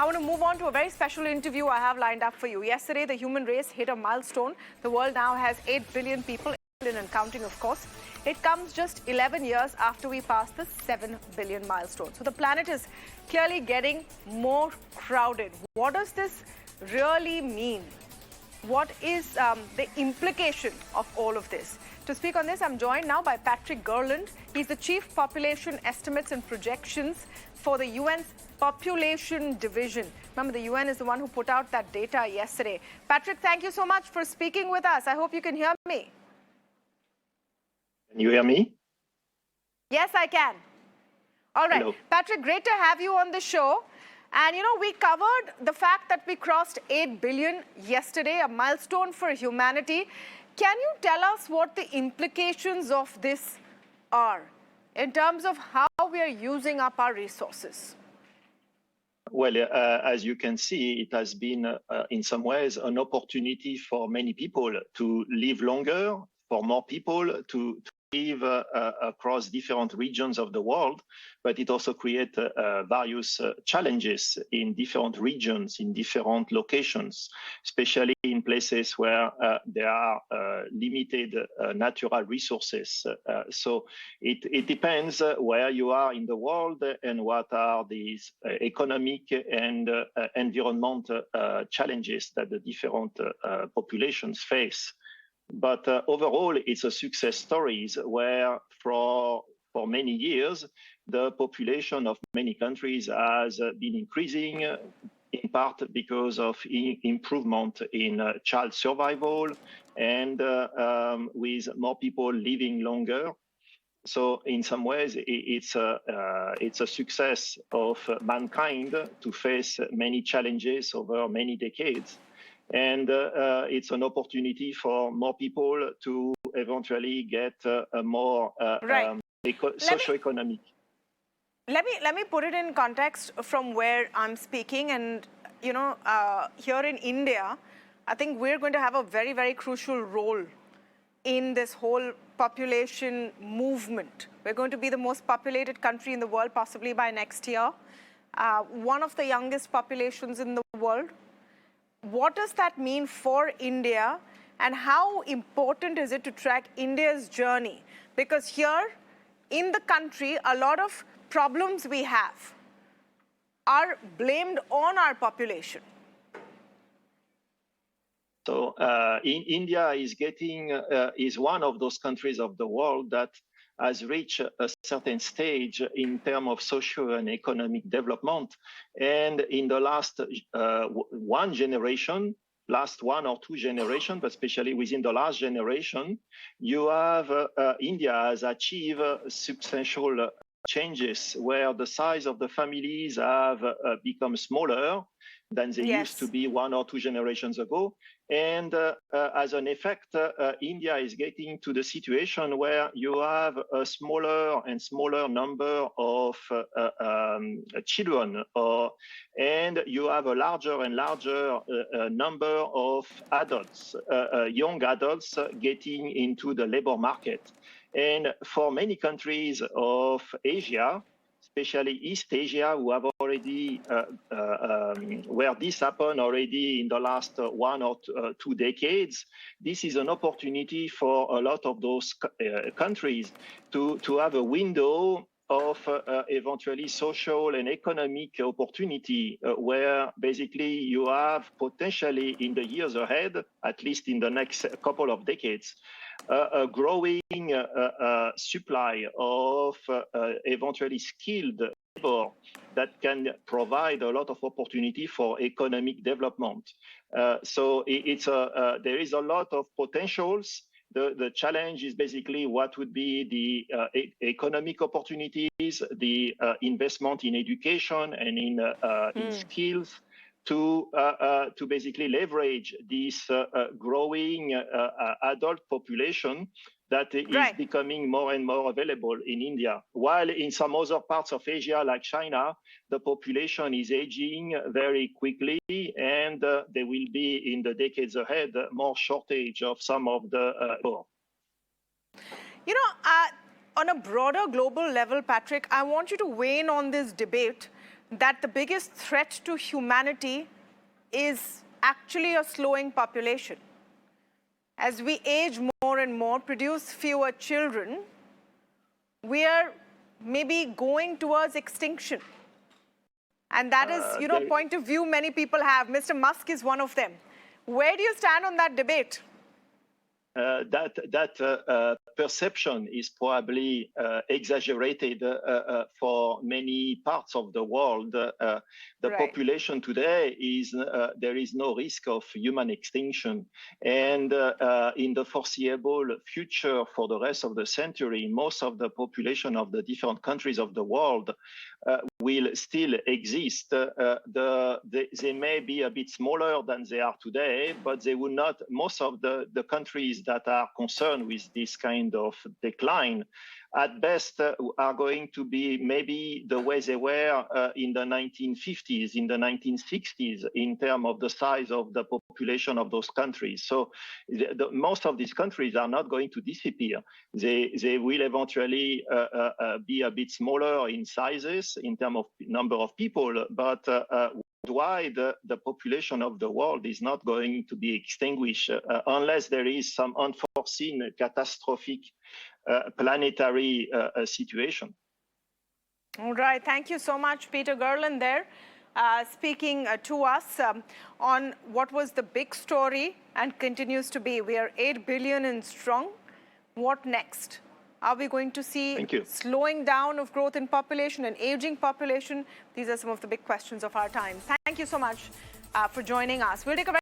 I want to move on to a very special interview I have lined up for you. Yesterday, the human race hit a milestone. The world now has 8 billion people, and counting, of course. It comes just 11 years after we passed the 7 billion milestone. So the planet is clearly getting more crowded. What does this really mean? What is the implication of all of this? To speak on this, I'm joined now by Patrick Gerland. He's the Chief Population Estimates and Projections for the UN's Population Division. Remember, the UN is the one who put out that data yesterday. Patrick, thank you so much for speaking with us. I hope you can hear me. Can you hear me? Yes, I can. All right. Hello. Patrick, great to have you on the show. And, you know, we covered the fact that we crossed 8 billion yesterday, a milestone for humanity. Can you tell us what the implications of this are in terms of how we are using up our resources? Well, as you can see, it has been, in some ways, an opportunity for many people to live longer, for more people to live across different regions of the world, but it also creates various challenges in different regions, in different locations, especially in places where there are limited natural resources. So it depends where you are in the world and what are these economic and environmental challenges that the different populations face. But overall, it's a success story where for many years, the population of many countries has been increasing, in part because of improvement in child survival and with more people living longer. So in some ways, it's a success of mankind to face many challenges over many decades. And it's an opportunity for more people to eventually get a more socio-economic. Let me put it in context from where I'm speaking. And, you know, here in India, I think we're going to have a very, very crucial role in this whole population movement. We're going to be the most populated country in the world, possibly by next year. One of the youngest populations in the world. What does that mean for India, and how important is it to track India's journey? Because here in the country, a lot of problems we have are blamed on our population. So India is one of those countries of the world that has reached a certain stage in terms of social and economic development. And in the last last one or two generations, but especially within the last generation, you have India has achieved substantial changes where the size of the families have become smaller than they used to be 1 or 2 generations ago. And as an effect, India is getting to the situation where you have a smaller and smaller number of children, and you have a larger and larger number of adults, young adults getting into the labor market. And for many countries of Asia, especially East Asia, who have already, where this happened already in the last 1 or 2 decades, this is an opportunity for a lot of those countries to have a window of eventually social and economic opportunity where basically you have potentially in the years ahead, at least in the next couple of decades, a growing supply of eventually skilled labor that can provide a lot of opportunity for economic development. So there is a lot of potentials. The challenge is basically what would be the economic opportunities, the investment in education and in skills to basically leverage this growing adult population that is becoming more and more available in India. While in some other parts of Asia, like China, the population is aging very quickly, and there will be, in the decades ahead, more shortage of some of the poor. You know, on a broader global level, Patrick, I want you to weigh in on this debate that the biggest threat to humanity is actually a slowing population. As we age more and more, produce fewer children, we are maybe going towards extinction. And that is, a point of view many people have. Mr. Musk is one of them. Where do you stand on that debate? That perception is probably exaggerated for many parts of the world. The population today is there is no risk of human extinction, and in the foreseeable future, for the rest of the century, most of the population of the different countries of the world will still exist. They may be a bit smaller than they are today, but they will not. Most of the countries that are concerned with this kind of decline, at best, are going to be maybe the way they were in the 1950s, in the 1960s, in terms of the size of the population of those countries. So most of these countries are not going to disappear. They will eventually be a bit smaller in sizes, in terms of number of people, but worldwide, the population of the world is not going to be extinguished unless there is some unforeseen catastrophic planetary situation. All right. Thank you so much, Peter Gerland there, speaking to us on what was the big story and continues to be. We are 8 billion in strong. What next? Are we going to see slowing down of growth in population and aging population? These are some of the big questions of our time. Thank you so much for joining us. We'll take a